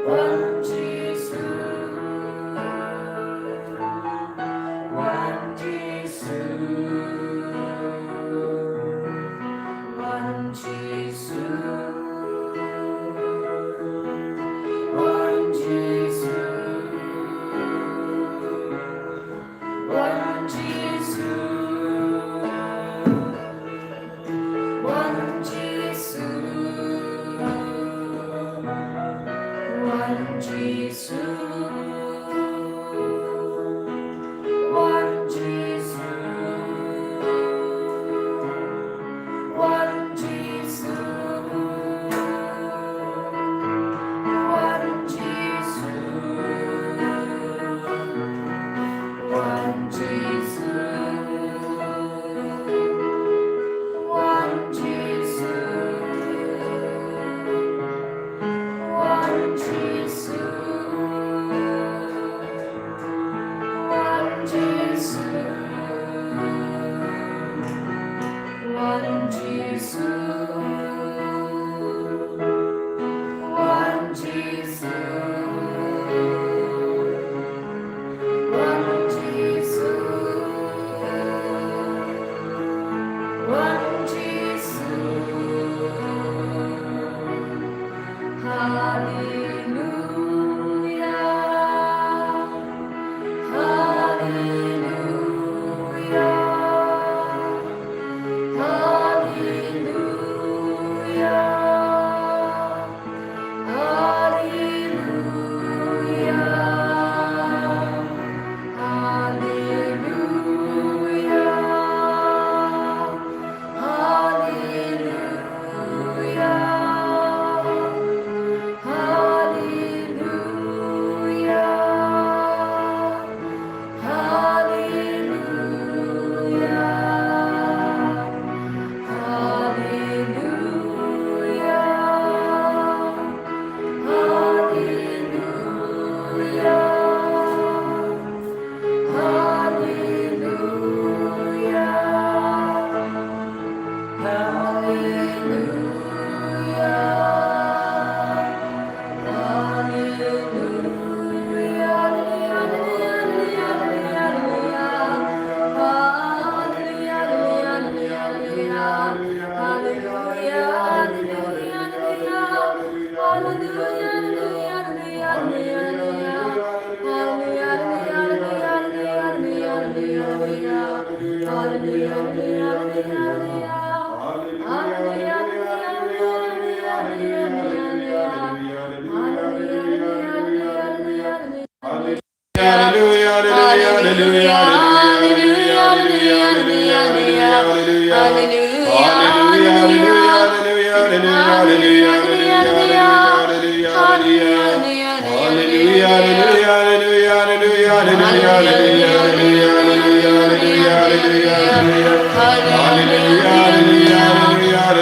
One Jesus, one Jesus, one Jesus, one Jesus, one Jesus, one Jesus. One Jesus, one Jesus, one Jesus, one Jesus, one Jesus, one Jesus. One Jesus, one Jesus, one Jesus, one Jesus, one Jesus, Hallelujah. Hallelujah. Hallelujah. Hallelujah. Hallelujah. Hallelujah. Hallelujah. Hallelujah. Hallelujah. Hallelujah. Hallelujah. Hallelujah, hallelujah, hallelujah, hallelujah, hallelujah, hallelujah, hallelujah, hallelujah, hallelujah,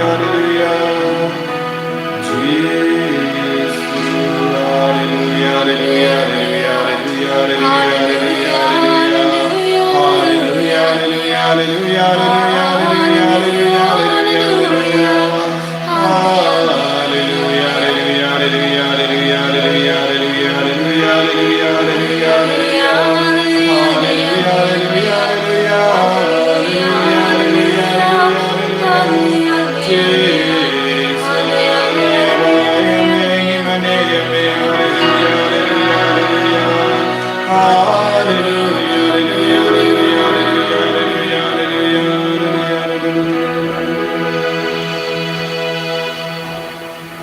hallelujah, hallelujah,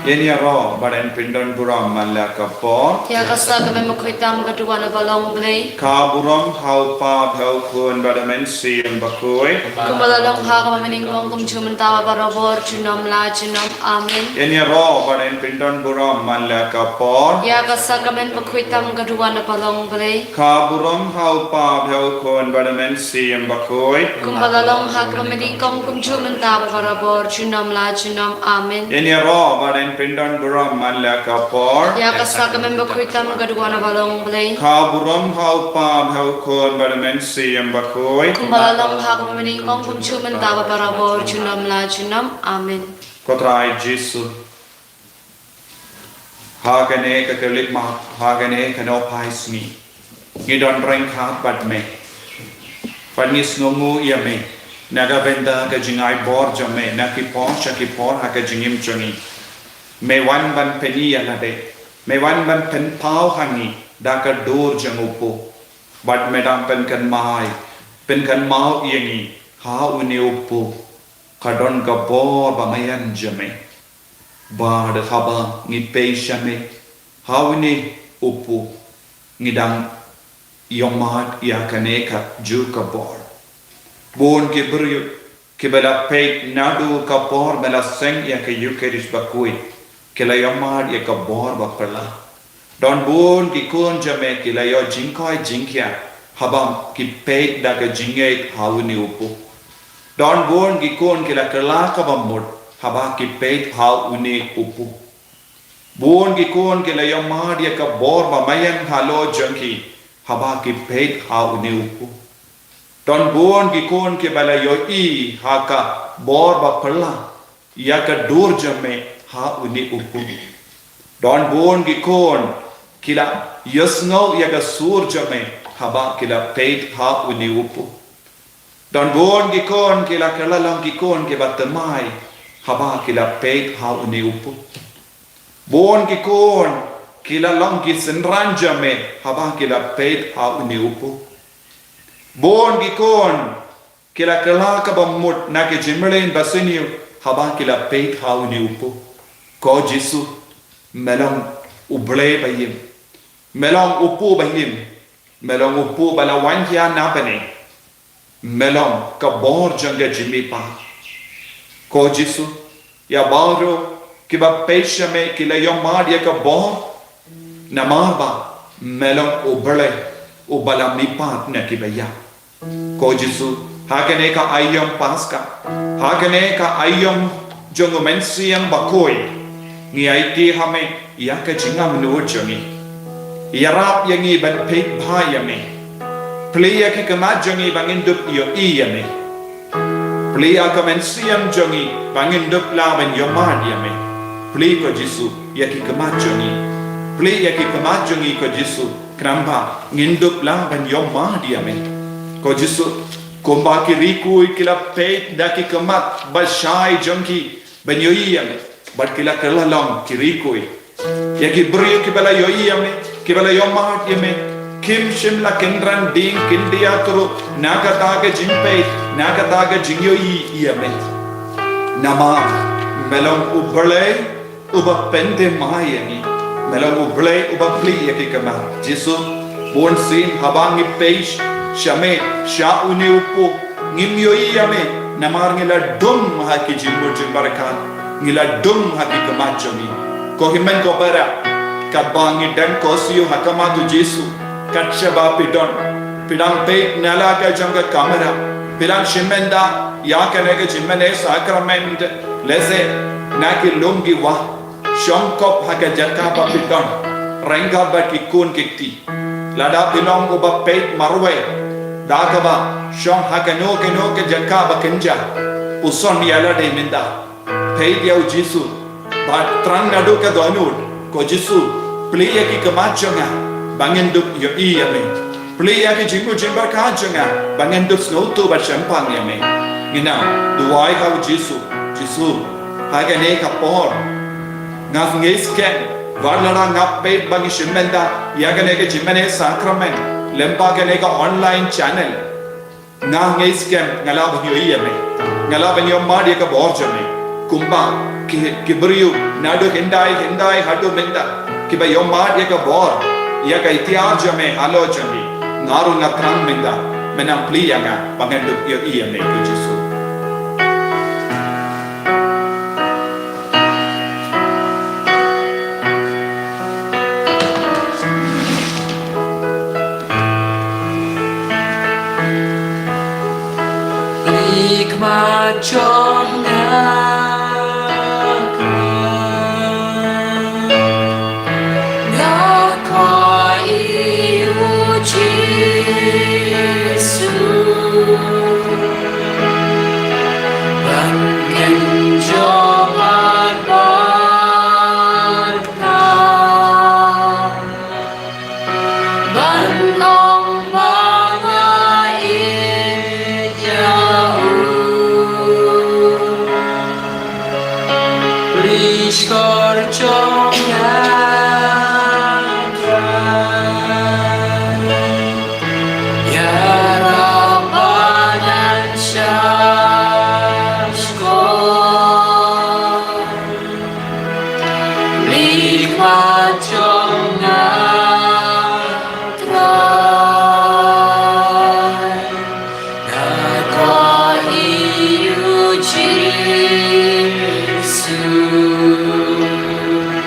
Yeni ro baden pindon buram malaka por. Ya kasa kami makwitam kaduan na balong blay. Ka buram hau pa bhau kun badamen siyam bakoi. Kumalalong ha kamaning kong kumchuman tawa barabor junam la junam amin. Yeni ro baden pindon buram malaka por. Ya kasa kami makwitam kaduan na balong blay. Ka buram hau pa bhau kun badamen siyam bakoi. Kumalalong ha kamaning kong kumchuman tawa barabor junam la junam amin. Yeni ro baden pindon buram malaka por. Ya kasa kami makwitam kaduan na balong blay. Ka buram hau pa bhau kun badamen siyam bakoi. Kumalalong ha kamaning kong kumchuman tawa barabor junam la junam amin. Kotrai Jesu. Hagane kakalit ma hagane kanopais ni. Ngidon reng khat bat me. Panis nongu ia me. Naga benda ka jingai bor jame nakipon shakipon haka jingim chongi. Me wan ban peni alade. Me wan ban pen pau hangi daka dor jangupo. Bat medam pen kan mai. Pen kan mau iangi. Ha uni upo. Kadon ka bor bamayan jame. Bad haba ngi peishame. Ha uni upo. Ngidang yomat iakaneka juka bor. Bon ke brio ke bela pek nadu ka bor bela seng ya ke yukerish bakui ke la yamad ya ka bor bakala don bon ki kon jame ke la yo jinkoi jinkya habam ki pek da ka jinge hauni upu don bon ki kon ke la kala ka bamud haba ki pek hauni upu bon ki kon ke la yamad ya ka bor ba mayan halo janki haba ki pek hauni upu Don buon ki kon ke bala yo I haka bor ba pala ya ka dur jame ha uni upu. Don buon ki kon kila yasno ya ka sur jame haba kila peit ha uni upu. Don buon ki kon kila kala lang ki kon ke batamai haba kila peit ha uni upu. Buon ki kon kila lang ki senran jame haba kila peit ha uni upu. Bon gikon kila kala ka bamut na ke jimrelein basiniu haba kila peit hauni upu ko Jesu melong uble bayim melong upu bayim melong upu bala wanhya na bane melong ka bor janga jimi pa ko Jesu ya baro kiba peishame kila yomad ya ka bor namaba melong uble ubala mipat na kibaya Ko Jesu hakane ka ayom paska hakane ka ayom jongo mensiang bakoi ngi aiti hame ya ka jingam no jongi yarap yangi ban pek bhayame pliya ki kama jongi bangin dup yo iyame pliya ka mensiang jongi bangin dup la ban yomad yame pli ko Jesu ya ki kama jongi pli ya ki kama jongi ko Jesu kramba ngindup la ban yomad yame Ko Jesu komba ki rikui kila peit da ki kamat bashai jonki banyoiyam bat kila kala long ki rikui ya ki brio ki bala yoiyam ki bala yomat yame kim shimla kendran ding kindia turu nakata ke jimpe nakata ke jingyoi yame nama melong ubale uba pende mayani melong ubale uba pli ya ki kamat Jesu bon sin habangi peish Shame sha uni upu ngimyoi yame namar ngila dum ha ki jimbo jimbarakan ngila dum ha ki kamachoni ko himen ko bara kabangi dan kosiyo hakama tu Jesu katshaba pidon pidang pe nala ka janga kamera pidang shimenda ya kanega jimmene sacrament lese naki lungi wa shomkop ha ka jakaba pidon renga ba ki kun kikti lada pilong uba pe marwe Dakaba shong hakano keno ke jakaba kenja uson yala de minda pei dia Jesu ba trang nadu ka doanud ko Jesu pliya ki kamachanga bangin dup yo iyame pliya ki jingu jimbar kachanga bangin dup snotu ba champang yame ngina duwai ka Jesu hagane ka por ngas ngesken warlara ngap pe bangi shimenda yagane ke jimane sacrament lempa ke neka online channel nga ngay scam ngala banyo iyame ngala banyo madi ka borjame kumba kibriu nadu hindai hadu minda kiba yomad yaka bor yaka itiaja me alojami ngaru ngatran minda menam pli yanga pangenduk yo iya me ku Jesu trong ngã coi yêu Giêsu bằng hình cho mắt ta bằng ông bằng ai Skor trong Ya Rabbana Shashkor Nikmat trong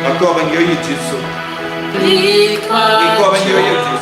Aku abang yo Yesu. Aku abang yo Yesu.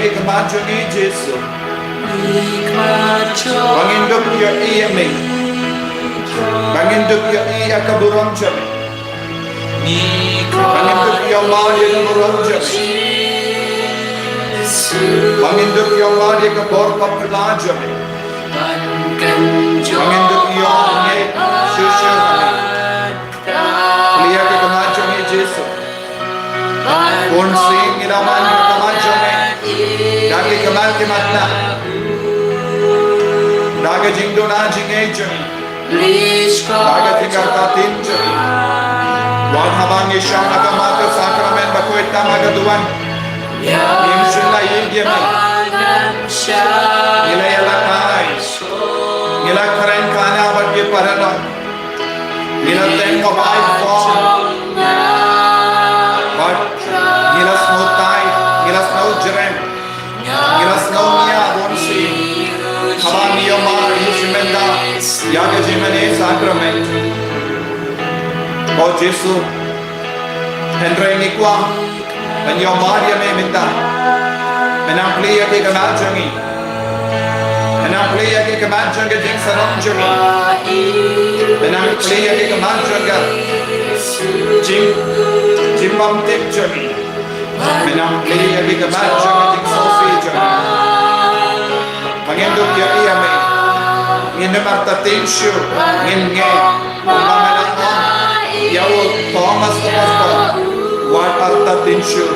Kemajuan Yesu. Banginduk yo iya me. Banginduk yo iya kaburon jame. Banginduk yo Allah yo kaburon jame. Banginduk yo Allah yo kabor papla jame. Banginduk yo ne shusha. Liya ke kemajuan Yesu. Kon sing ilaman kemajuan Dagi kemal kematna, daga jingdo na jingay jami, daga tinggal tatin jami. Wan habang isyam nakamata sakramen bakuit tamaga duwan, imsula yegyami, nila yalakay, nila karen kana bagye parana, nila tengko bay form, but nila smutay, nila snow jerem. Ngilasnonia bonsi Habaniyo mar Yusimenda Yaga Jimene Sacrament O Jesu Hendra Nikwa Penyo Maria me minta Menamplia ke kemajangi Menamplia ke kemajangi jing saranjami Menamplia ke kemajangi Jing bamtik jami Menamplia ke kemajangi jing sofi Panginduk ya iya me Ngin marta tensyo Ngin nge Umamanakon Yawo Thomas Apostle Wat arta tensyo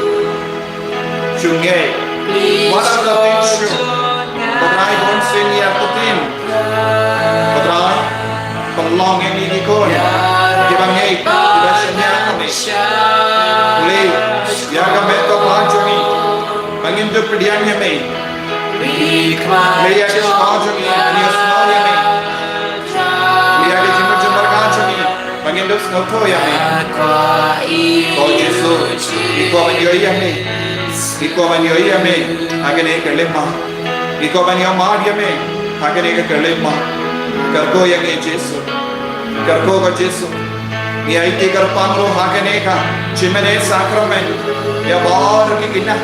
Chunge Wat arta tensyo Padrai bonsin ya putin Padrai Penglong yang inikon Kibang ngei Kibasanya kami Uli Yaga meto pajami Panginduk pediannya me Leia ke semajami, anios noya me. Leia ke jemur kajami, pangindos notoya me. Oh Yesu, iko banyoya me, iko banyoya me, agane ke lemma, iko banyo maria me, agane ke lemma. Karko yang Yesus. Karko ka Yesus. Ni aiti karpang lo hakene ka. Chimene sakramen. Ya bor ki kina.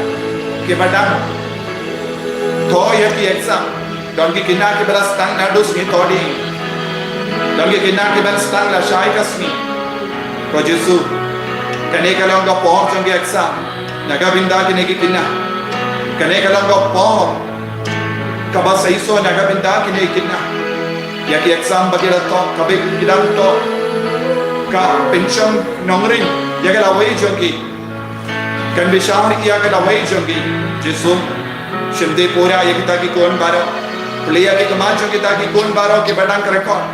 Ki badang. To ya ki exam. Don ki kina ki belas tang nadus ni todi. Don ki kina ki belas tang la shai kasni. Ko Yesus. Kane kalong ka por jong ki exam. Naga binda ki ne ki kina. Kane kalong ka por. Kaba saiso naga binda ki ne kina. Ya ki exam bagila to kabe kidang to ka pension nongring ya ka lawai jongi kan bishar ya ka lawai jongi Yesu shimde pura ya kita ki kon baro pleya ki kama jongi ta ki kon baro ke badang rekod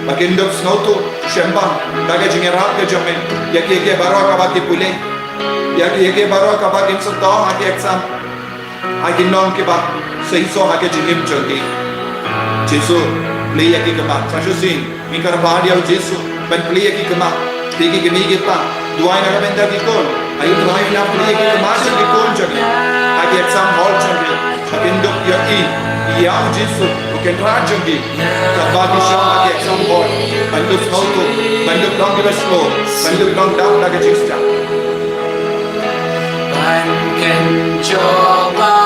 bakin dok snautu shemba daga jinge rap ke jomen ya ki baro ka ba ki pule ya ki baro ka ba kin so to ha ki exam ha ki non ke ba saiso ha ke jingim jongi Yesu Play ki kama, sajusin, mikar bahadiau Yesus, ban play ki kama, tigi gini kita, duai naga benda ki kon, ayu try na play ki kama jang ki kon jang, agi exam hall jang, abinduk ya ya Yesus, bukan rajang ki, kabagi sham agi exam hall, banduk auto, banduk dong kita slow, banduk dong down naga jista. Banken coba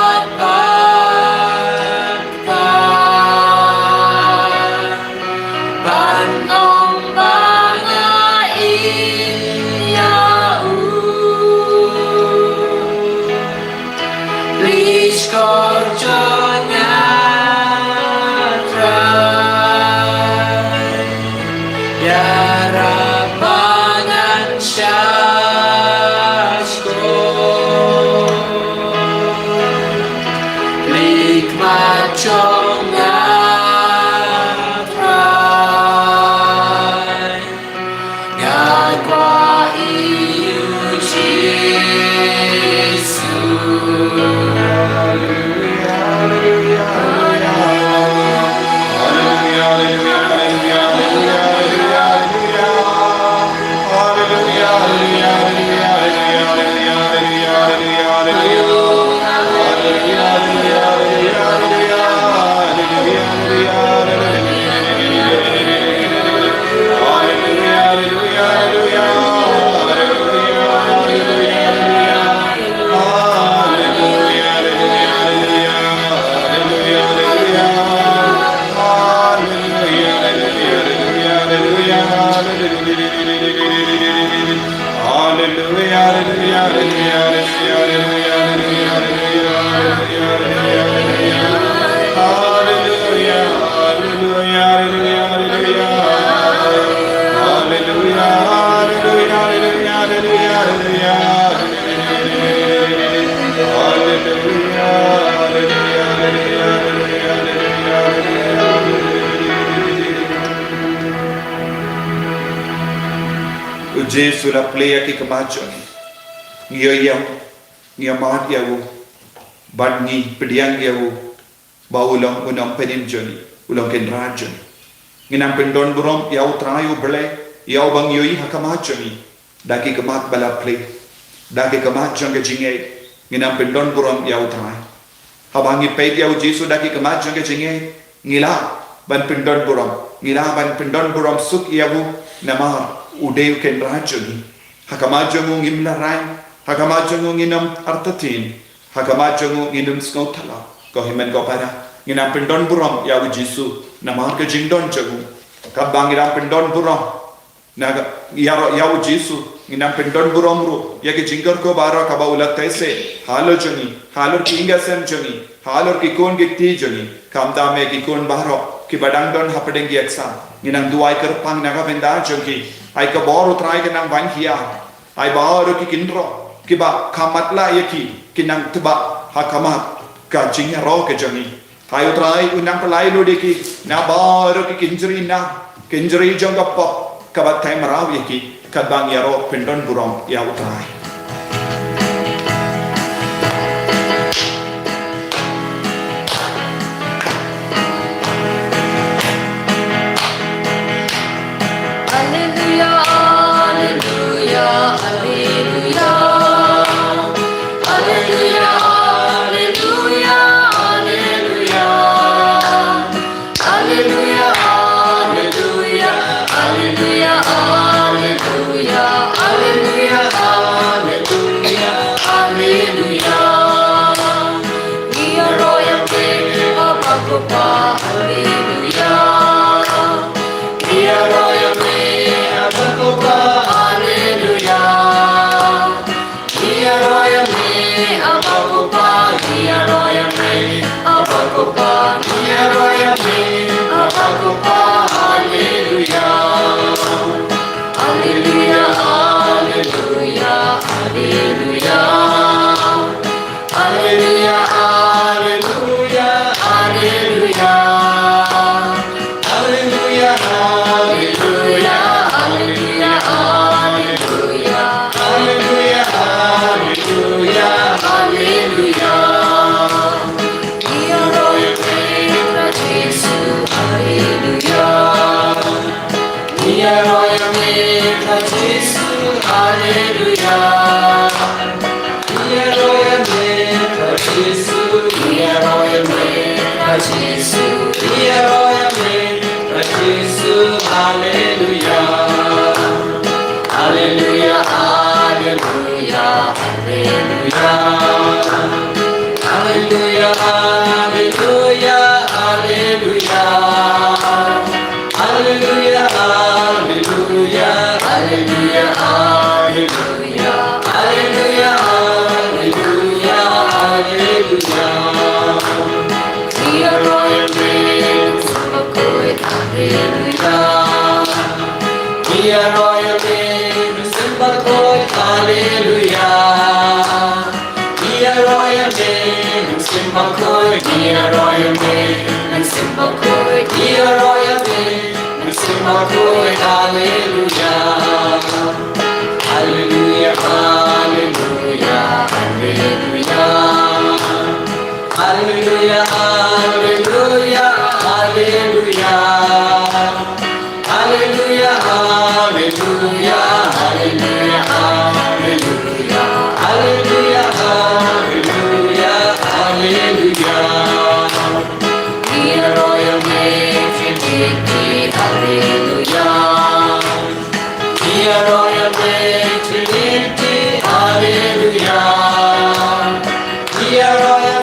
Yesus la play ki kamacho ngia mat ya wo ban ni pediang ya wo baulang unang penim joni ulang ken rajon nginam pendon burom ya utrayu bele ya bang yoi hakamacho ni daki kamat bala play daki kamacho ke jinge nginam pendon burom ya utray habangi pe ya Yesus daki kamacho ke jinge ngila ban pendon burom ngila ban pendon burom suk ya wo namar Udeu ken rajoni, hakamajongu ngimla rai, hakamajongu nginam artatin, hakamajongu nginam skautala, ko himen ko para, nginam pendon buram ya Yesu, namar ke jingdon jagu, kabang nginam pendon buram, naga ya Yesu, nginam pendon buram ru, ya ke jinggar ko bara kabaulat taise, halo joni, halo ki ingasem joni, halo ki kon gekti joni, kamda me ki kon baro, ki badang don hapadengi eksa, nginam duai kerpang naga benda joni. Ai ka bor utrai ke nang van kia ai baru ki kindro ki ba kamatla yaki kinang teba hakamat ka jingya ro ke jami ai utrai unang palai lo de ki na baru ki kinjri jong ka pop ka ba thai maraw yaki ka bang ya ro pendon burong ya utrai Hallelujah. Hallelujah, hallelujah, hallelujah, hallelujah, hallelujah. We are royalty of Agopa, hallelujah. We are royalty of Agopa, hallelujah. We are royalty of Agopa, we are royalty of Agopa, we are royalty of Agopa, hallelujah. Hallelujah, hallelujah, hallelujah. Hallelujah, hallelujah, hallelujah. Hallelujah, hallelujah, hallelujah, hallelujah. Hallelujah, hallelujah, hallelujah. We are royalty of Jesus, hallelujah. We are royalty of Jesus, hallelujah. We are royalty of Jesus, we are royalty of Jesus, we are royalty of Jesus, hallelujah. Hallelujah, hallelujah, hallelujah. Hallelujah, hallelujah, hallelujah. Hallelujah, hallelujah, hallelujah, hallelujah. Hallelujah, hallelujah, hallelujah. We are royalty, Simbakoi, hallelujah. We are royalty, Simbakoi, hallelujah. We are royalty, Simbakoi, we are royalty, Simbakoi, we are royalty, Simbakoi, hallelujah. Hallelujah, hallelujah, hallelujah. Hallelujah, hallelujah, hallelujah. Hallelujah, hallelujah, hallelujah, hallelujah. Hallelujah, hallelujah, hallelujah. We are royal Trinity, hallelujah. We are royal Trinity, hallelujah. We are royal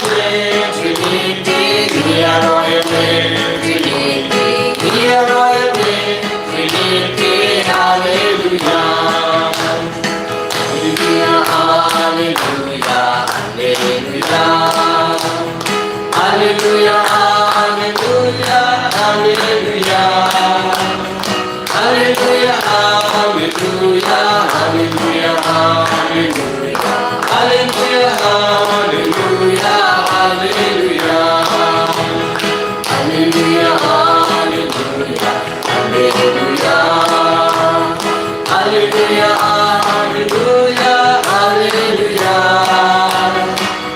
Trinity, we are royal Trinity, we are royal Trinity, hallelujah. Hallelujah, hallelujah, hallelujah. Hallelujah, hallelujah, hallelujah. Hallelujah, hallelujah, hallelujah, hallelujah. Hallelujah, hallelujah, hallelujah. Hallelujah, hallelujah, hallelujah. Hallelujah, hallelujah, hallelujah.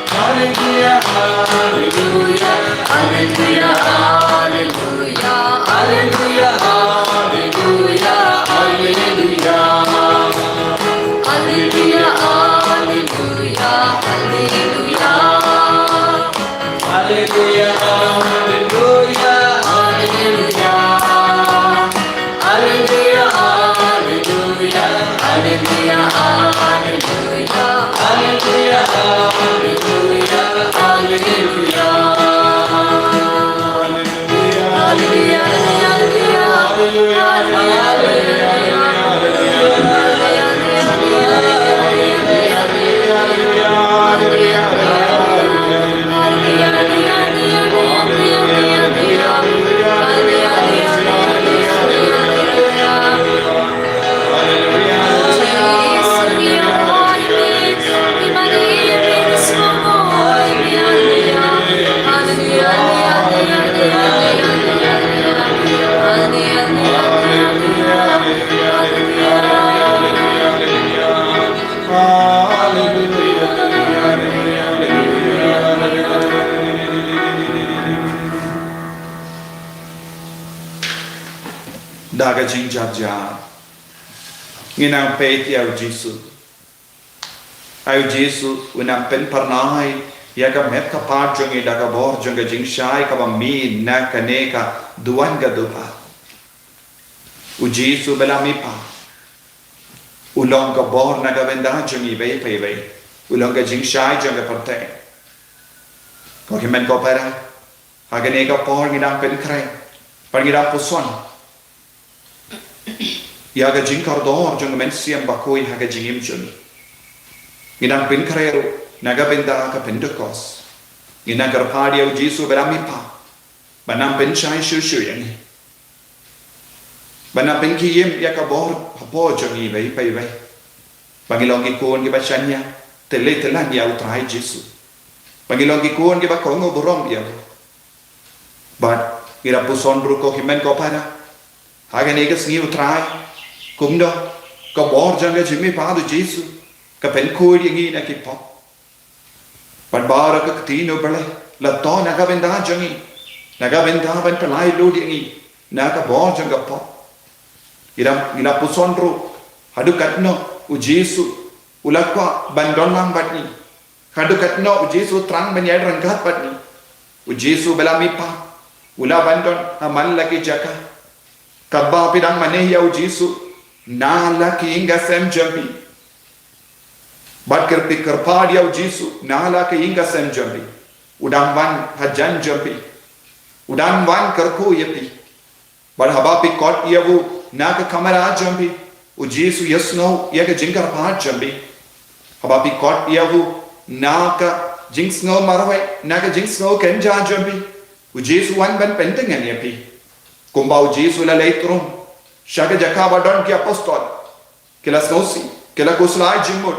Hallelujah, hallelujah, hallelujah, hallelujah. Hallelujah, hallelujah, hallelujah. Hallelujah, hallelujah, hallelujah. Hallelujah, hallelujah, hallelujah. Hallelujah, hallelujah, hallelujah, hallelujah. Hallelujah, hallelujah, hallelujah. Hallelujah, Daga jing jar nginang pe ti au Giêsu unang pen parnai ya ka met ka pa jong i daga bor jong ga jing shai ka ba mi na ka ne ka duan ga dupa Ujisu belamipa. Ulong ka bor nagabenda jungi bay pay. Ulong ka jing shai junga parte. Ko himen ko para. Hagane ka por ngidang pen kray. Par ngidang puson. Yaga jing kardor junga men siam bakoi haga jingim jungi. Ngidang pen kray nagabenda ka Pentecost. Ngidang karpadi ujisu belamipa. Banam pen shai shu yang. Banam pen kiyem yakabor hapo jungi bay pay. Pangilong kikun ki bachanya telan ya utrai Jesu. Pangilong kikun ki bakongo borong ya. But ira puson bruko himen ko para. Haga nega sngi utrai kumdo ko bor janga jimi padu Jesu. Ka pen kuri ngi na ki pop. But bara ka tino bale la to naga benda jangi. Naga benda ban pelai lodi ngi. Naga bor janga pop. Ira puson bru hadu katno ujisu ulakwa bandonang batni hadu katno ujisu trang banyai rangkat batni ujisu belamipa ula bandon aman lagi jaka kabba pidang maneh ya ujisu na laki inga sem jambi bat kerti kerpad ya ujisu na laki inga sem jambi udang wan hajan jambi udang wan kerku yepi bat habapi kot yawu na ka kamera jambi Ujisu yasno yaga jingar paat jambi. Habapi kot yavu naka jingsno marawai naka jingsno kenja jambi. Ujisu wan ban pentingan yapi. Kumba ujisu la leitrum. Shaga jakaba don ki apostol. Kila snosi, kila kuslai jimut.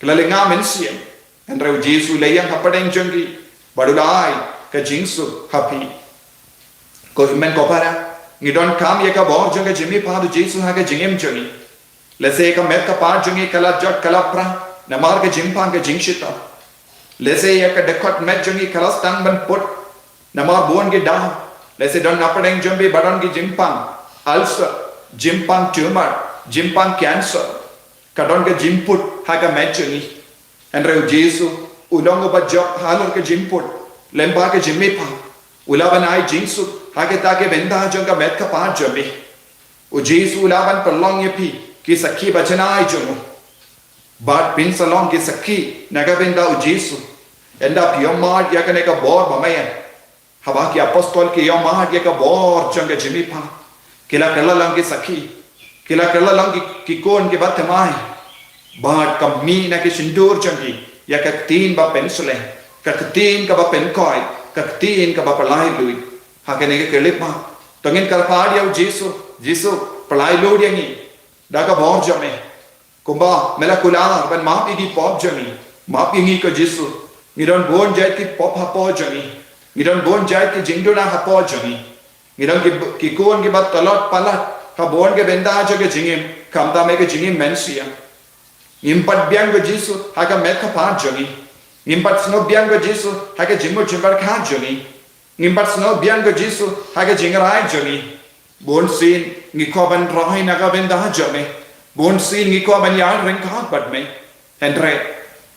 Kila lenga mensiem. Andre ujisu layang hapadeng jangi. Badulai ka jingsu hapi. Ko himen kopara. Ngidon kam yaka bor janga jimi padu Jesu haga jingem jangi. Lese ka met ka pad jangi kala jot kala pra namar ka jimpang ka jingshita. Lese yaka dekot met jangi kala stang ban put namar bon ge da. Lese don napadeng jambi badon ge jimpang ulcer, jimpang tumor, jimpang cancer. Kadon ka jimput haga met jangi. Andre Jesu ulong ba jok halor ka jimput lemba ka jimi pa. Ulaban ai jingsu hage tage benda jonga met ka pa jambi. Ujisu ulaban perlong yepi ki sakhi bachana ai jomu. But pin salong ki sakhi naga benda ujisu. Enda piyomad yakane ka bor bamayan. Haba ki apostol ki yomad yaka bor jonga jimi pa. Kila kala lang ki sakhi. Kila kala lang ki kon ki batamai. But kami na ki sindur jangi yaka tin ba pensule. Ka tin ka ba penkoi. Kaktiin ka ba palai lui hakane ke kelip ma tongin kalpad ya Jesu palai lui yangi daga bor jame kumba melakula ban ma igi pop jami ma ingi ko Jesu ngidon bon jai ki pop hapo jami ngidon bon jai ki jingdona hapo jami ngidon ki kon ki bat talot palat ka bon ke benda joge jingim kamda me ke jingim mensia impat biang ko Jesu haga met ka pa jami Ngimpat snow biango Jesu haga jimmo jimbar kha joni. Ngimpat snow biango Jesu haga jingarai joni. Bon sin ngikoban rohai naga benda jome. Bon sin ngikoban yan ring kha bat me. Andre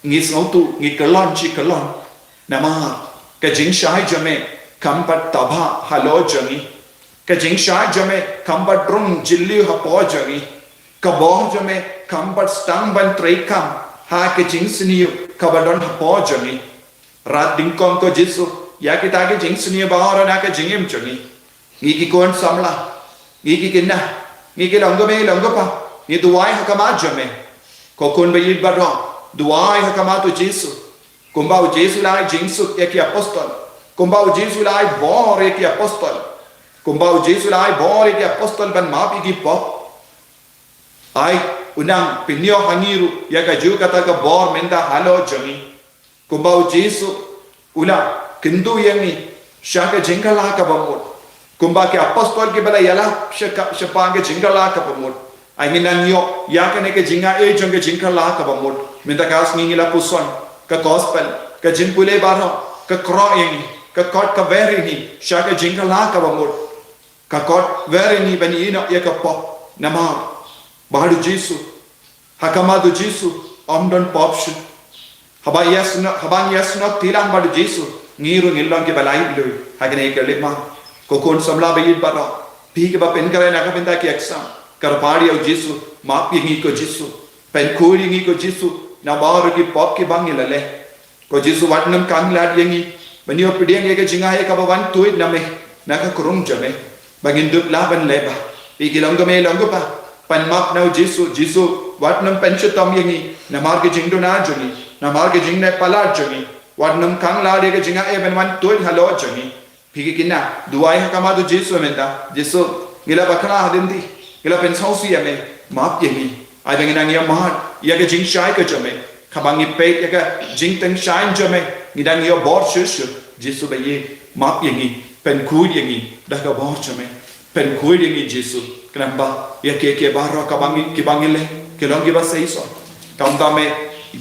ngis tu ngikalon chi kalon. Nama ka jing shai jome kampat tabha halo joni. Ka jing shai jome kampat drum jilli hapo joni. Ka boh jome kampat stang ban treikam ha ka jing siniu kabadon hapo joni rat dingkong ko Jesu ya kita ke jing suni bahara na ke jingim joni ngi ki kon samla ngi ki kinna ngi ki longo me longo pa ni duai hakama jome ko kon be yid baro duai hakama to Jesu kumba u Jesu lai jingsu ya ki apostol kumba u Jesu lai bor ya ki apostol kumba u Jesu lai bor ya ki apostol ban ma pi ki pop ai unang pinyo hangiru ya ka ju kata ka bor menda halo joni kumba u Jesu ula kindu yangi shaka jingala ka bamut kumba ke apostol ke bala yala shapa ke jingala ka bamut ai minanyo ya ka ne ke jinga e jonge jingala ka bamut menda kas ngila puson ka gospel ka jinpule baro ka kro yangi ka kot ka veri ni shaka jingala ka bamut ka kot veri ni bani ino ya ka pop nama bahadu Jesu hakamadu Jesu omdon popshu habang yasno tilang badu Jesu ngiru ngilong ke balai lui hagane ke lima kokon samla bayid baro พี่ก็เป็นกันเลยนะครับเป็นตาเกียกซ้ำกระพาเดียวจิสุมาปีงี้ก็จิสุเป็นคุยอย่างงี้ก็จิสุนาบารุกิป๊อปกิบังนี่แหละก็จิสุวัดน้ำกังลาดอย่างงี้วันนี้เราไปเรียนยังไงจิงไงกับวันตุยนั่นเองนักกรุงจะไหมบางทีดุลาบันเล็บปีกิลองก็ไม่ลองก็ปะเป็นมักนาจิสุวัดน้ำเป็นชุดตอมอย่างงี้นามาร์กจิงดูน่าจุนี่นามาร์กจิงในปลาจุนี่วัดน้ำกังลาดยังไงจิงไงเป็นวันตุยฮัลโหลจุนี่พี่กินนะดูไอ้ฮักมาดูจิสุเหมือนกันจิสุกิลาบักนาหันดีกิลาเป็นเสาเสียไหมมักอย่างงี้ไอ้เป็นยังไงมาร์ยังไงจิงใช้ก็จะไหมขบังยี่เป็ดยังไงจิงตั้งใช้จะไหมนี่ดังยี่บอร์ชื่อจิสุไปยี่มักอย่างงี้เป็นคุยอย่างงี้ดังกับบอร์จะไหมเป็นคุยอย่างงี้จิสุkenapa ya ke barra kibangi le kelong ki bas seiso kaunta me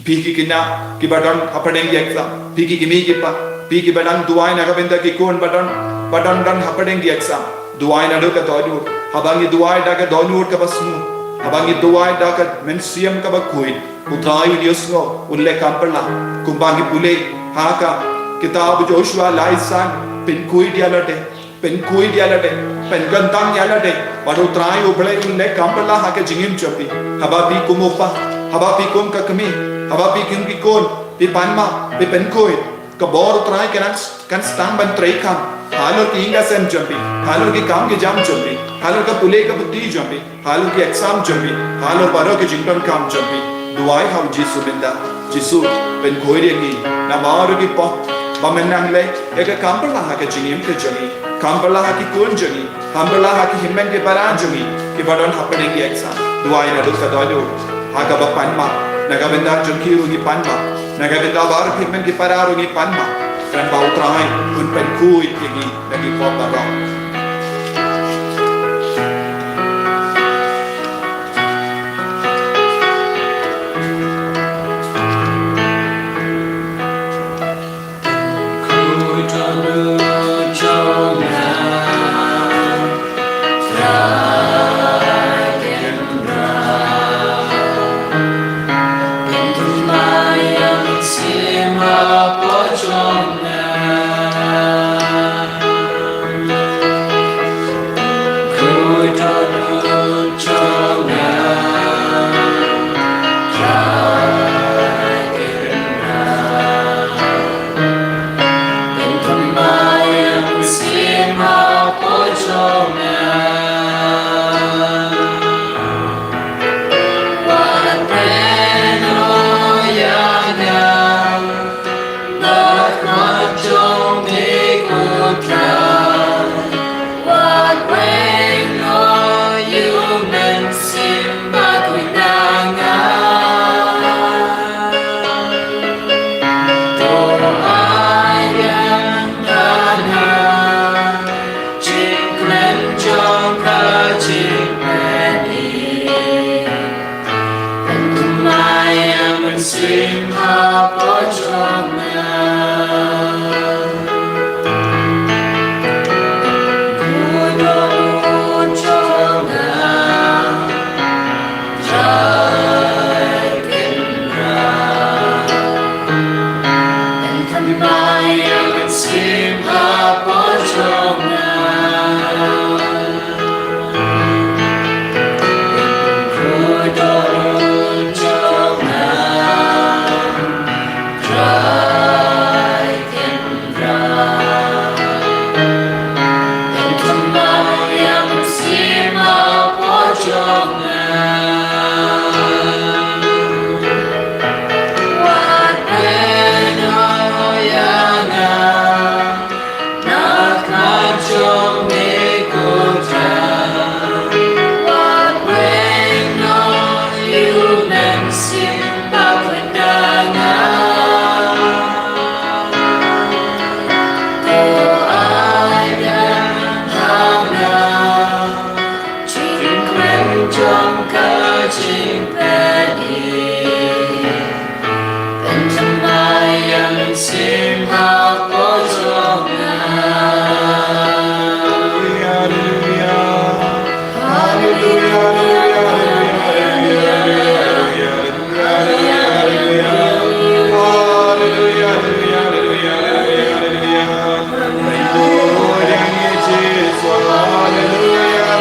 piki kina ki badan hapadeng yaksa piki kimi ki pa piki badan duai na kabenda ki kon badan dan hapadeng yaksa duai na do ka dodu habangi duai da ka dodu ka basmu habangi duai da ka mensiam ka bakui utai diosno ulle kampala kumbangi pule ha ka kitab joshua laisan pin kui dialate pen kui dialate pen gantang dialate baru trai uble ulle kampala ha ka jingim chopi hababi kumopa hababi kum ka kami hababi kum ki kon pi panma pi pen kui ka bor trai kan stang ban trai kam halor ki inga sem chopi halor ki kam ki jam chopi halor ka pule ka buddhi chopi halor ki exam chopi halor baro ki jington kam chopi duai ha jisu benda jisu pen kui ri na baru ki po bamenang le eka kampala ha ka jingim ke jani kampala ha ki kon jani kampala ha ki himmen ke paran jani ki badon happening ki exam duai na dukka dodo ha ka ba panma naga benda junki rugi panma naga benda bar himmen ki pararu ni panma kan bau trai kun pen kui ki nagi ko ba Hallelujah.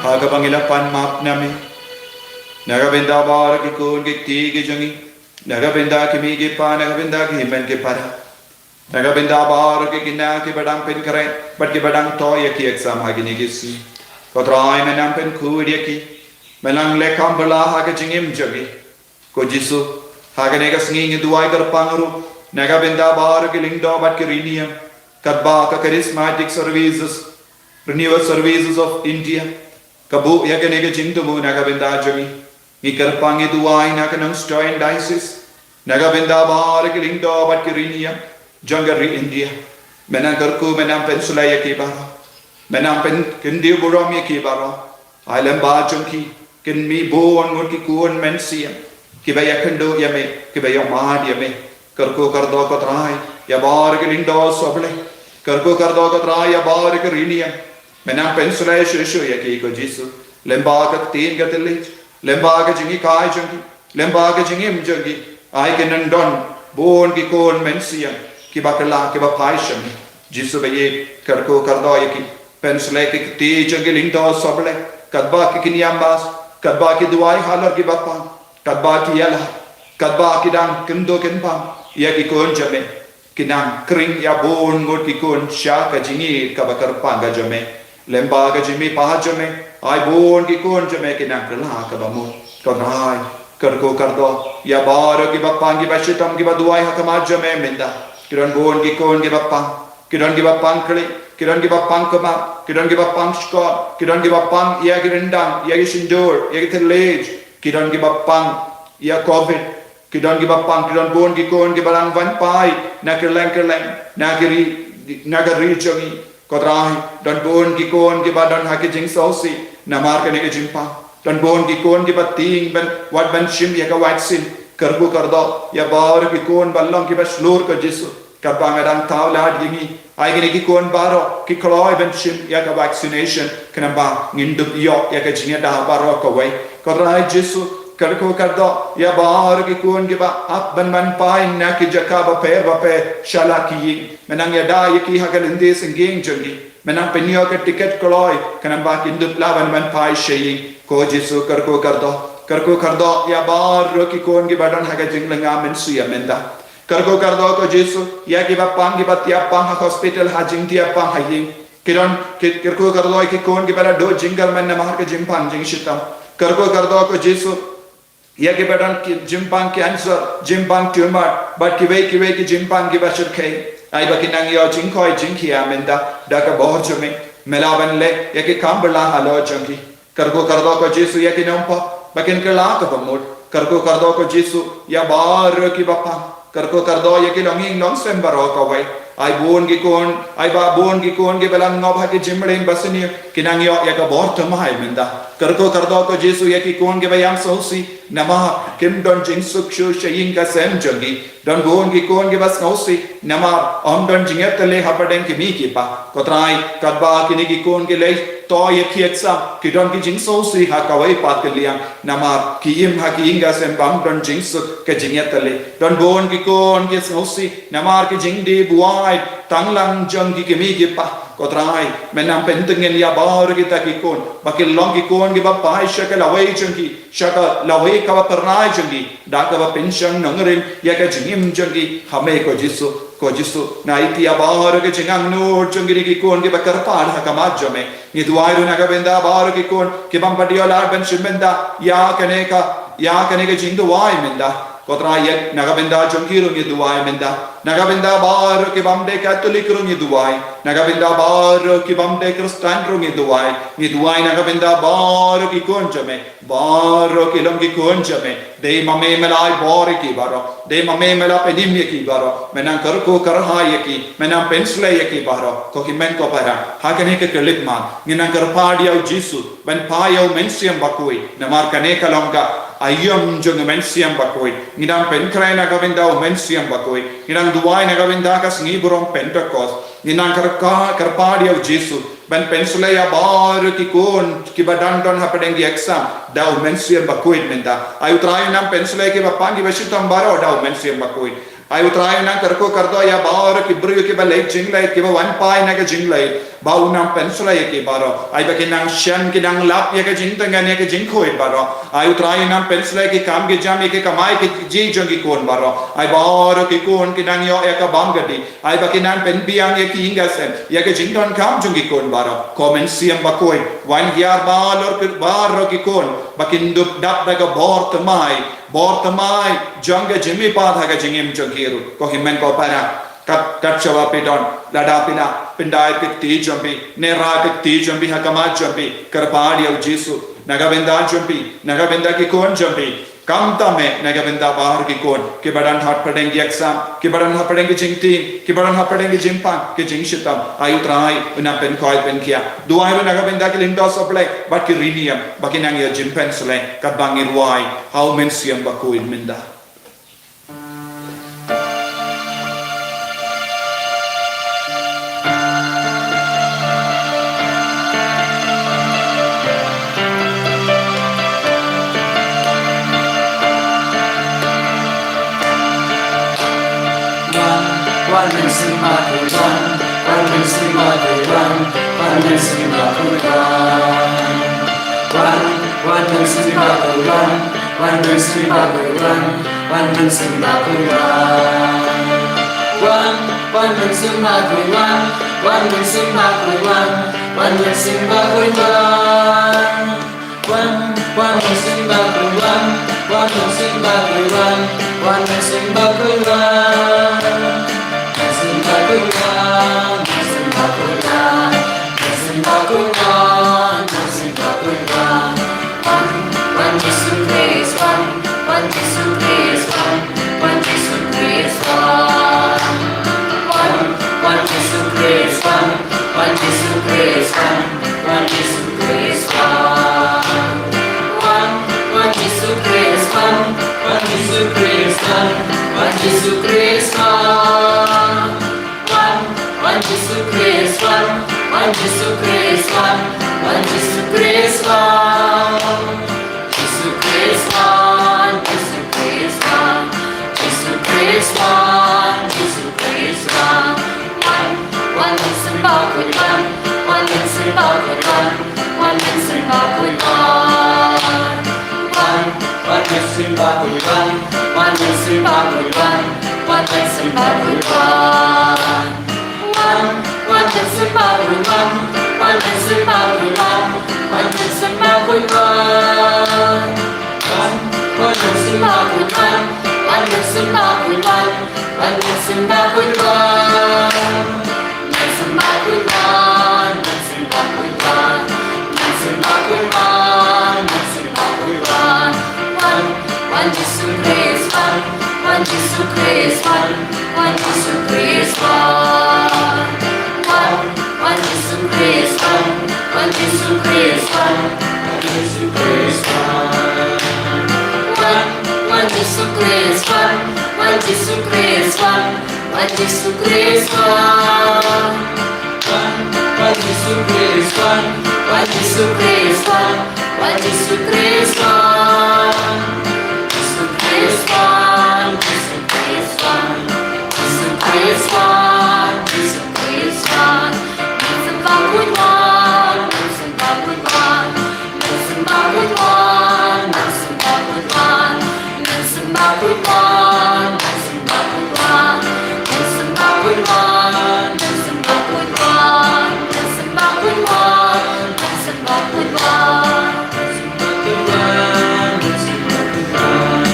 Hagabangilapan map namin. Nagabenda bar ki kun ki ti ki jangi. Nagabenda ki mi ki pa nagabenda ki himen ki para. Nagabenda bar ki kina ki badang pen kare. But ki badang to ya ki exam hagini ki si. Kotrai menam pen kud ya ki. Menang lekam bala haga jingim jagi. Ko jisu hagane ka singi duai kar pangaru. Nagabenda bar ki lingdo but ki riniam. Kadba ka charismatic services. Renewal Services of India. Kabu yakanega jintumu nagabenda jami. Ikarpangi duai nakanang stoin dices. Nagabenda bar kilindo bat kirinia. Jangari India. Menangarku menam pensula yakibara. Menam pen kindi buram yakibara. Ilam ba junki. Kin mi bon murki kuon mensiam. Kibaya kendo yame. Kibaya mad yame. Karku kardo katrai. Yabar kilindo soble. Karku kardo katrai yabar kirinia. Menang pensula shushu yaki ko jisu. Lemba ka tin ka tilit. Lemba ka jingi kai jungi. Lemba ka jingim jungi. Ai kenan don. Bon ki kon mensiam. Ki bakala ki bapaisham. Jisu baye karko kardo yaki. Pensula ki ti jungi lindo soble. Kadba ki kinyambas. Kadba ki duai halar ki bapa. Kadba ki yala. Kadba ki dang kendo kenpam. Yaki kon jame. Kinang kring ya bon ngot ki kon sha ka jingi ka bakar panga jame. Lemba ka jimi paha jame. Ai bon ki kon jame kinang kala ka bamu. Konai karko kardo. Ya bar ki bapang ki bashitam ki baduai hakama jame minda. Kiran bon ki kon ki bapang. Kiran ki bapang kli. Kiran ki bapang kama. Kiran ki bapang skot. Kiran ki bapang ya ki rendang. Ya ki sindur. Ya ki telej. Kiran ki bapang ya covid. Kidan ki bapang kidan bon ki kon ki balang van pai na kerleng nagari chongi kodrai dan bon ki kon ki badan haki jing sausi na mar ka ne ki jimpa dan bon ki kon ki bating ben wat ben shim ya ka vaccine karbu kardo ya bar ki kon ballang ki baslur ka jisu kabang adang tawlad gingi ai gini ki kon baro ki kloi ben shim ya ka vaccination kanamba nginduk yo ya ka jinga da baro ka wai kodrai jisu karko kardo ya bar ki kun ki ba ap ban man pai na ki jakaba pe shala ki menang ya da yaki hagal inde singing jungi menang penyo ka ticket koloi kanam ba ki ndut laban man pai shei ko jisu karko kardo ya bar ki kun ki badan haga jinglenga men suya menda karko kardo ko jisu ya ki ba pang ki ba tia pang hospital ha jing tia pang ha yin kiron karko kardo ki kun ki bala do jingal man na mahar ka jimpang jing shitam karko kardo ko jisu ya ke badan ki jimpang cancer jimpang tumor but ki jimpang ki bashir kai ai bakinang yo jinkoi jinki amenda da ka bahor jame melaban le ya ke kambala halo jangi kargo kardo ko jisu ya ke nampa bakin kala ka bamod kargo kardo ko jisu ya bar ki bapa kargo kardo ya ke longing long sem baro ka wai ai bon ki kon ai ba bon ki kon ke balang ngob ha ke jimlein basni kinang yo ya ka bahor tamai menda kargo kardo ko jisu ya ki kon ke bayam sosi nama kim don jing suk shu shayin ka sem jangi don bon ki kon ke bas nosi nama om don jinget le hapadeng ki mi ki pa kotrai kadba ki ni ki kon ke le to ye khietsa ki don ki jing sosi ha ka wai pat ke liang nama ki im ha ki inga sem bam don jing suk ke jinget le don bon ki kon ke sosi nama ki jing di buai tanglang jangi ki mi ki pa kotrai menam pentungen ya bar kita ki kon bakil long ki kon ki ba pai shaka lawai jangi shaka lawai ka ba pernai jangi da ka ba pension nangren ya ka jingim jangi hame ko jisu na iti ya bar ke jingang no jangi ki kon ki ba karpan ha ka majame ni duairu na ka benda bar ki kon ki bam padiola ben shimenda ya kaneka jindu wai menda kotra yek nagabenda jongkiru ni duai menda nagabenda bar ki bamde katolik ru ni duai nagabenda bar ki bamde kristan ru ni duai nagabenda bar ki konjame bar ki longi konjame de mame melai bar ki baro de mame mela pedim ki baro menang karko karha yeki menang pensle yeki baro ko ki men ko para hakane ke kelik ma nginang karpadi au jisu ben pa au mensiam bakui namar kane kalonga ayam jung men siam bakoi ngidang pen krai na gavenda men siam bakoi ngidang duai na gavenda kas ngi burom Pentecost ngidang karpadi of Jesus ben pensule ya bar ki kon ki badan don hapedeng di exam dau men siam bakoi menta ayu trai nam pensule ki bapangi besitam baro dau men siam bakoi ayu trai na karko kardo ya bar ki bru ki balai jinglai ki ba wan pai na ka jinglai bau nam pensula ye ki baro ay ba kinang shan kinang lap ye ka jing tanga ne ka jing khoi baro ayu trai nam pensula ki kam ki jam ye ki kamai ki ji jong ki kon baro ay baro ki kon kinang yo ya ka bam gadi ay ba kinang pen biang ye ki ingasen ye ka jing don kam jong ki kon baro komen siam ba koi wan yar balor ki baro ki kon bakin dup dap daga bor tamai jangga jimi pa thaga jingim jogiru ko himmen ko para kat chawa pedon lada pila pindai pitti jambi nera pitti jambi hakama jambi karpadi au Jesu nagavenda ki kon jambi kamta me nagavenda bahar ki kon ki badan hat padengi exam ki badan hat padengi jingti ki badan hat padengi jimpan ki jingshitam ayu trai una pen koi pen kia duai nagavenda ki lindos oblek but ki rinium bakinang ya jimpen sele kat bangir wai how men siam bakuin minda One man sing Baku run, one man sing Baku run, one man sing Baku run. One man sing Baku run, one man sing Baku run, one man sing Baku run. One man sing Baku run, one man sing Baku run, one man sing Baku run. One man sing Baku run, one man sing Baku run, one man sing Baku run. Bakulan, Nasim Bakulan, Nasim Bakulan, Nasim Bakulan. One Jesus Christ, one Jesus Christ, one Jesus Christ, one Jesus Christ, one Jesus Christ, one Jesus Christ, one Jesus Christ, one Jesus Christ, one Jesus Christ. One Jesus Christ, one Jesus Christ, one Jesus Christ, Jesus Christ, Jesus Christ, Jesus Christ, Jesus Christ, one listen back with one listen back with one listen back with one listen back with one listen back with one listen back with one listen back with one listen back with one listen back with one listen back with one listen back with one listen back with listen back with listen back with listen back with listen back with one Jesus Christ, one Jesus Christ, one Jesus Christ, one Jesus Christ, one Jesus Christ, one Jesus Christ, one Jesus Christ, one Jesus Christ, one Jesus Christ, one Jesus Christ, one Jesus Christ, one Jesus Christ, Jesus Christ, Jesus Christ, Jesus Christ, Jesus Christ, listen back with one, listen back with one, listen back with one, listen back with one, listen back with one, listen back with one, listen back with one, listen back with one, listen back with one, listen back with one, listen back with one.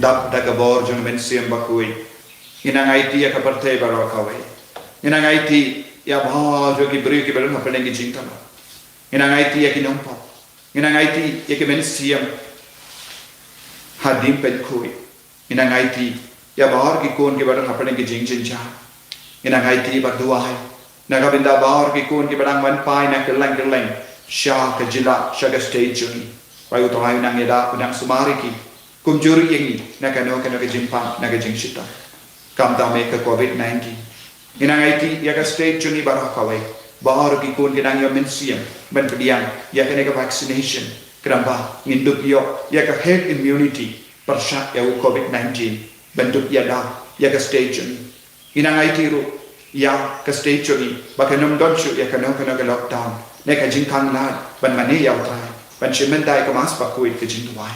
dap daga borjong men siam bakui inang IT ya kaparte baro kawai inang IT ya bhajo ki bri ki belum hapene ki jinta inang IT ya ki nompa inang IT ya ki men siam hadim pen kui inang IT ya bahar ki kon ki belum hapene ki jing jing cha inang IT ba duai Nagabinda bahar ki kun ki badang wan pai na keleng sya ke jila sya ke stage ni pai utrai nang eda udang sumari ki kum juri yengi nakano ke jimpang naga jingshita kam ta me ke covid-19 inang IT ya ke stage ni barah kawai bahar ki kun ki nang yo mensiam ben pediang ya ke vaccination keramba ngindup yo ya ke herd immunity persat ya covid-19 bentuk ya da ya ke stage ni inang IT ru ya ke stage ni bakanum donchu ya kano ke lockdown ne ka jingkang la ban mani ya utrai ban chimentai ka mas pa kuit ke jingwai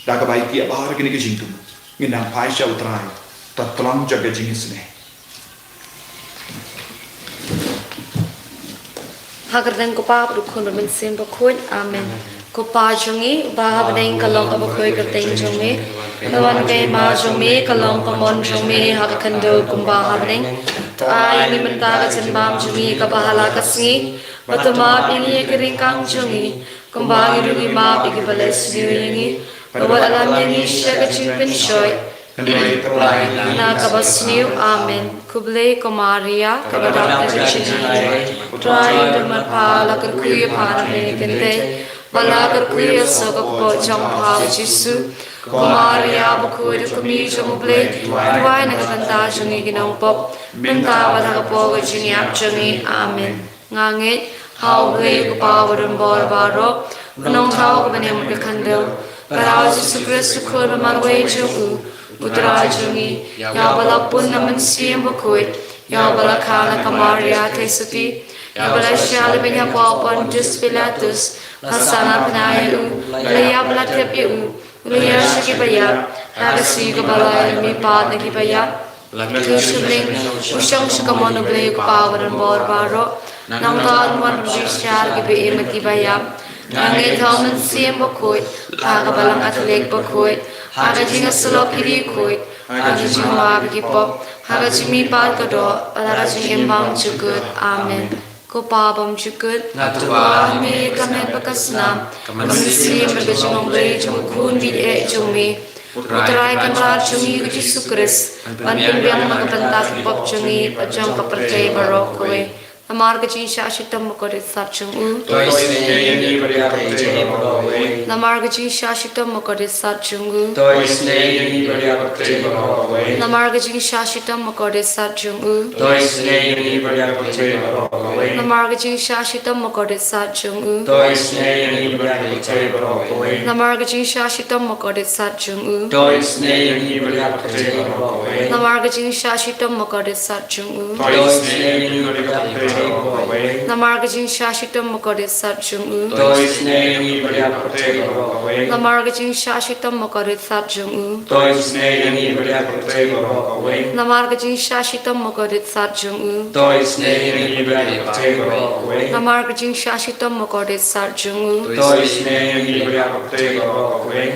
da ka bai ki bahar ki ne ke jingtu nginang pai sha utrai ta tlang jaga jingisne Hagardan ko pa rukun bermin sim bakun amen ko pa jungi ba badeng kalong ka bakoi ka teng jungi lawan kay ma jungi kalong ka mon jungi hakakando kumba habeng ai ni menta ka chenbam jungi ka bahala kasngi batuma pini kering kang jungi kumba ngi ma bigi bales ni bawal alam ni siya ka chipin shoy na kabasniu amen kuble ko Maria kabadap ka chini try dumar pala kar kuya para me kente bala kar kuya so ko jam pa jisu ko Maria buku de kumi jom ble tuai na kabanta jungi ginong pop menta wala ka po jini ap jungi amen nganget how ble ko pawaron bor baro nong tao ko banem ka kandel para Yesus Kristus ko marway juku Putra jungi, ya bala pun naman siyang bukuit, ya bala kala ka Maria Tesuti, ya bala siya labing po Pontius Pilatus, pasana panayu, laya bala tepiu, laya siya kibaya, harasi ka bala lumipat na kibaya, tusubling, usyang siya ka monoblay ko pawaran borbaro, nang taon mo siya kibiin na kibaya, nangit haman siyang bukuit, hakabalang atalik bukuit, Hagajing asalok iri kuit, hagajing mabigi pop, hagajing mipat kado, hagajing embang cugut, amen. Kupabam cugut, natuwa mi kami pakasnam, kamisi magajing omblay jumkun bide jumi, utray kanrat jumi Yesus Kristus, panpinbiang magabantak pop jumi, pajang kapertay barok kowe. Namargajing shashitam makorit sarchung u. Namargajing shashitam makorit sarchung u. Namargajing shashitam makorit sarchung u. Namargajing shashitam makorit sarchung u. Namargajing shashitam makorit sarchung u. Namargajing shashitam makorit sarchung u. Namargajing shashitam makorit sarchung u. Namargajing shashitam makorit sarchung u. Namargajing shashitam makorit sarchung u. Namargajing shashitam makorit sarchung u.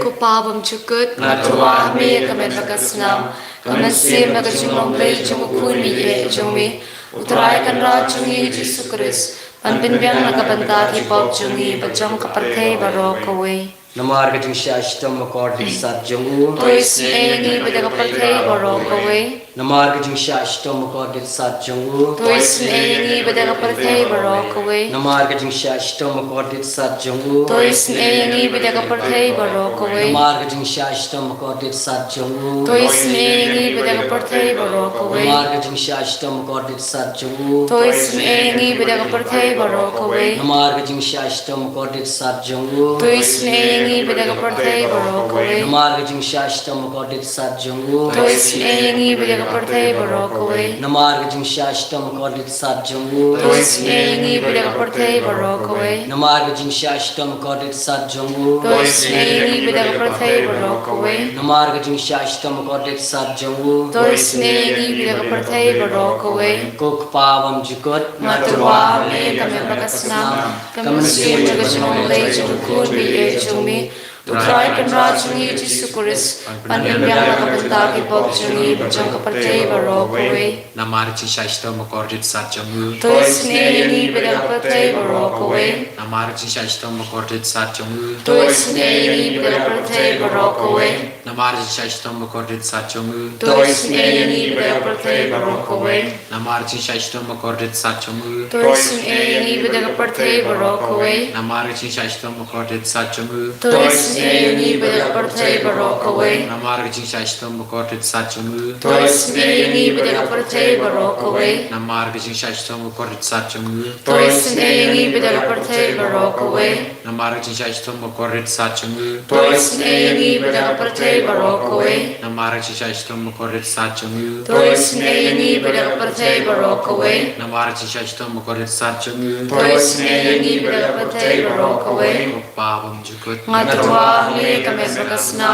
Kupabam cugut natuwa me kamen bagasnam kamasir magajing omblay jumukun biye jumi utray kanra jungi Yesus Kristus panpinbiang nagabanta hipop jungi pajang kaparkay baro kowe Namargajing shashitam makorit sarchung u. Tois engi badagaparkay baro kowe Namargajing shashitam makorit sarchung u. Tois engi badagaparkay baro kowe Namargajing shashitam makorit sarchung u. Tois engi badagaparkay baro kowe Namargajing shashitam makorit sarchung u. Tois engi badagaparkay baro kowe Namargajing shashitam makorit sarchung u. Tois engi badagaparkay baro kowe Namargajing shashitam makorit sarchung u. Tois engi badagaparkay baro kowe Namargajing shashitam makorit sarchung u. Tois engi badagaparkay baro kowe Namargajing shashitam makorit sarchung u. Tois engi badagaparkay baro kowe Namargajing shashitam makorit sarchung u. Tois engi badagaparkay baro kowe Namargajing shashitam makorit sarchung u. Tois engi badagaparkay baro kowe Kuk pavam jukut Matuwa me kami bagasnam kamasir magajing omblay jumukun biye jumi Utraikan Rajungi Jisukuris, Panimbyang Kapantaki Bokjungi, Bajang Kapate Barokaway. Namar Chishasto Mokordit Satjamu. Toisnei Bidapate Barokaway. Namar Chishasto Mokordit Satjamu. Toisnei Bidapate Barokaway. Namar Chishasto Mokordit Satjamu. Toisnei Bidapate Barokaway. Namar Chishasto Mokordit Satjamu. Toisnei Bidapate Barokaway. Namar Chishasto Mokordit Satjamu. Toisnei Bidapate Barokaway. Namar Chishasto Mokordit Satjamu. Toisnei Bidapate Barokaway. Namar Chishasto Mokordit Satjamu. Toisnei Bidapate Barokaway. Namar Chishasto Mokordit Satjamu. Toisnei Bidapate Barokaway. Namar Chishasto Mokordit Satjamu. Toisnei Bidapate Barokaway. Namar Chishasto Mokordit Satjamu. Toisnei Bidapate Barokaway. Pabam Jukut. Ngatwa le kamen bakasna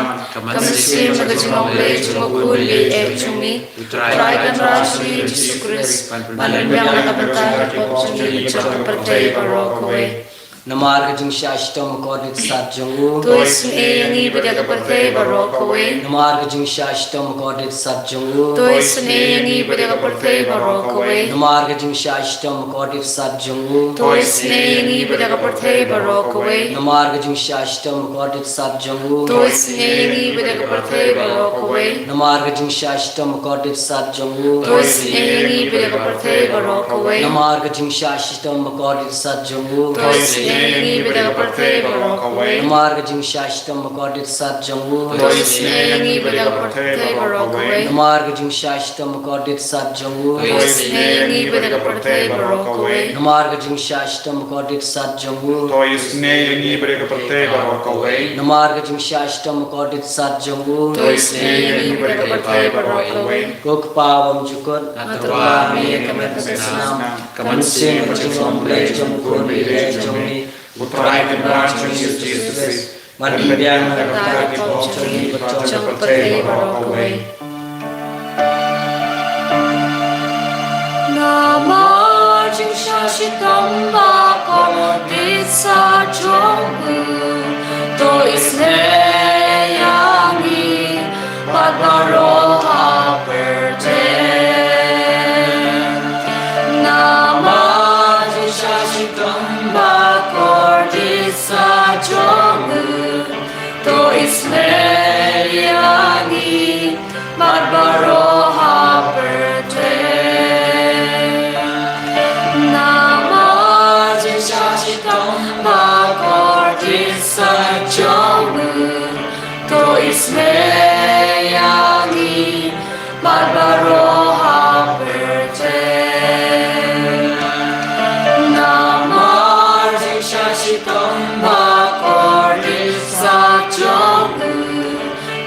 kamsim magajingong le jumukuli e jumi Utraikan Rajungi Jisukuris, Panimbyang Kapantaki Bokjungi, Bajang Kapate Barokaway. Namar Jing Shashtam Mokordit Satjamu. Toisnei Bidapate Barokaway. Namar Jing Shashtam Mokordit Satjamu. Toisnei Bidapate Barokaway. Namar Jing Shashtam Mokordit Satjamu. Toisnei Bidapate Barokaway. Namar Jing Shashtam Mokordit Satjamu. Toisnei Bidapate Barokaway. Namar Jing Shashtam Mokordit Satjamu. Toisnei Bidapate Barokaway. Namar Jing Shashtam Mokordit Satjamu. Toisnei Bidapate Barokaway. Namar Jing Shashtam Mokordit Satjamu. Toisnei Bidapate Barokaway. Namar Jing Shashtam Mokordit Satjamu. Toisnei Bidapate Barokaway. Namar Jing Shashtam Mokordit Satjamu. Toisnei Bidapate Barokaway. Namar Jing Shashtam Mokordit Satjamu. Toisnei Bidapate Barokaway. Kuk Pawam Jukut. Ngatwa le kamen bakasna Kamansin Pajingong Le Jumkuli Le Jumni. Utraikan Rajungi Jisukuris, Panimbyang Kapantaki Bokjungi, Bajang Kapate Barokaway. Namar Jing Shashitam Bakorodit Satjamu. Toisnei Yangi Badbaroha Perte. Namar Jing Shashitam Bakorodit Satjamu. Toisnei Yangi Badbaroha Perte. Namar Jing Shashitam Bakorodit Satjamu. Toisnei Yangi Badbaroha Perte. Namar Jing Shashitam Bakorodit Satjamu.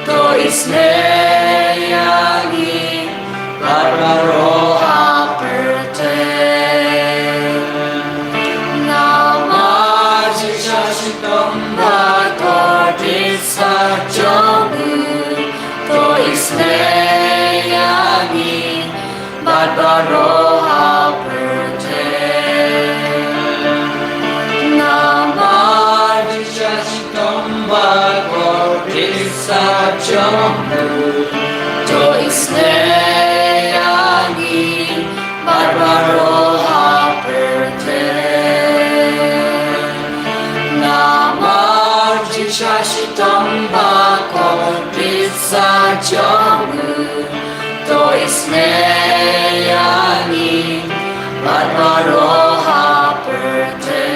Toisnei Yangi Badbaroha Perte. Namar Jing Shashitam Bakorodit Satjamu. Toisnei Yangi Badbaroha Perte. Namar Jing Shashitam Bakorodit Satjamu. Toisnei Yangi Badbaroha Perte. Namar Jing Shashitam Bakorodit Satjamu. Toisnei Yangi Badbaroha Perte.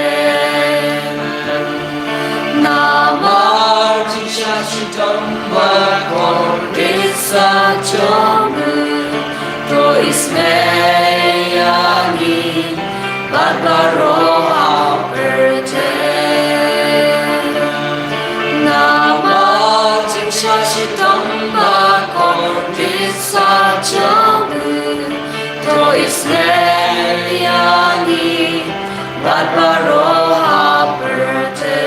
Namar Jing Shashitam Bakorodit Satjamu. Toisnei Yangi Badbaroha Perte. Namar Jing Shashitam Bakorodit Satjamu. Toisnei Yangi Badbaroha Perte.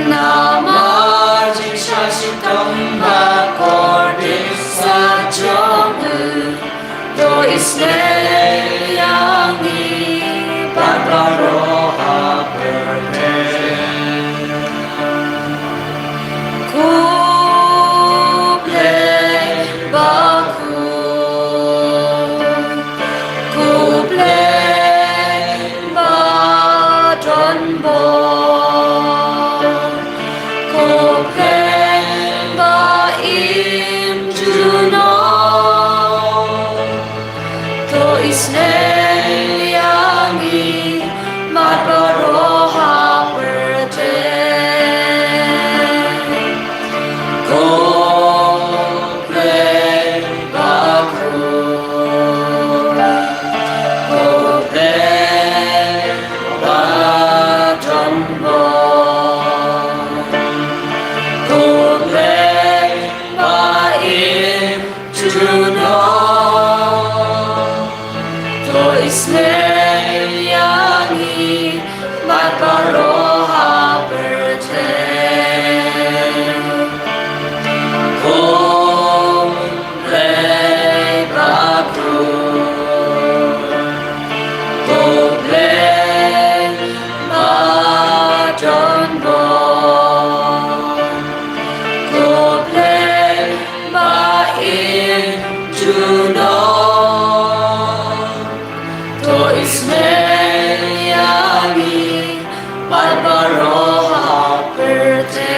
Namar Jing Shashitam Bakorodit Satjamu. Toisnei Yangi Badbaroha Perte. Juno to Ismeniani Barbaro Haperte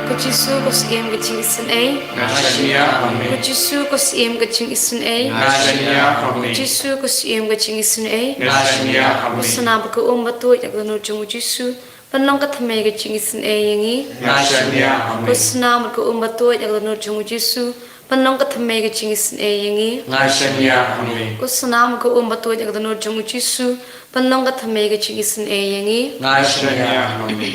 Kuchisu kosim gaching isun a Nashania Hami Kuchisu kosim gaching isun a Nashania Hami Kuchisu kosim gaching isun a Nashania Hami Kusana baka umbatu yakunu jungu jisu Panong kathame gaching isun a yangi Nashania Hami Kusana baka umbatu yakunu jungu jisu Panong kathame gaching isun a yangi Nashania Hami Kusana baka umbatu yakunu jungu jisu Panong kathame gaching isun a yangi Nashania Hami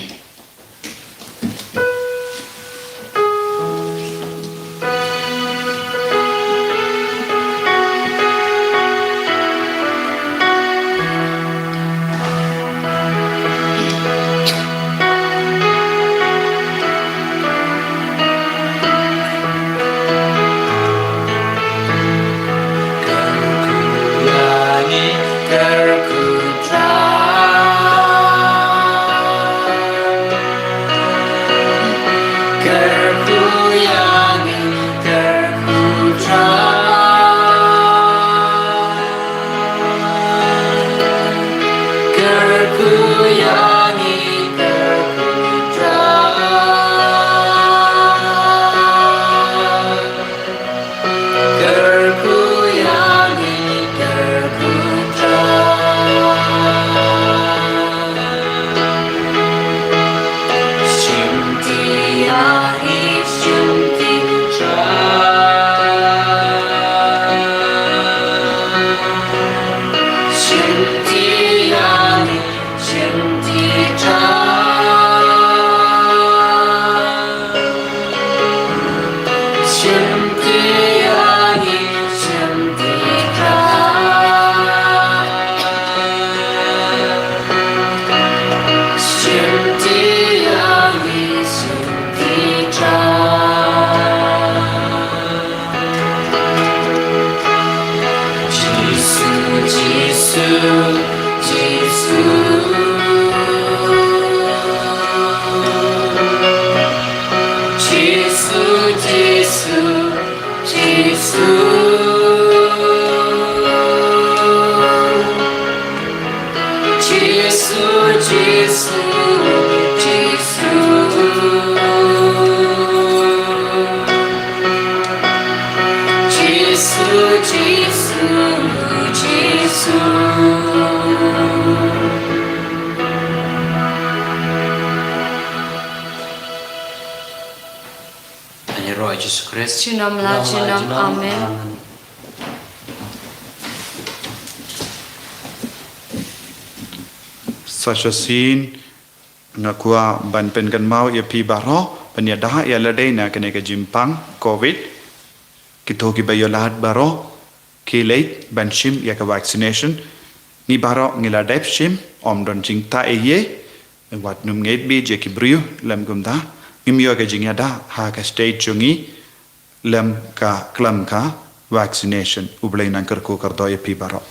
Jesus Christ. Chinam la chinam amen. Such a scene ngakua ban pen kan mau ya pi baro panyada ya ladai na kene ka jimpang covid kito ki bayolat baro ki late ban shim ya ka vaccination ni baro ngila dep shim om don jingta eye wat num ngait bi je ki brio lam gumda ngimyo ka jingada ha ka state chungi lam ka klam ka vaccination ublai nan kar ko kar do ya pi baro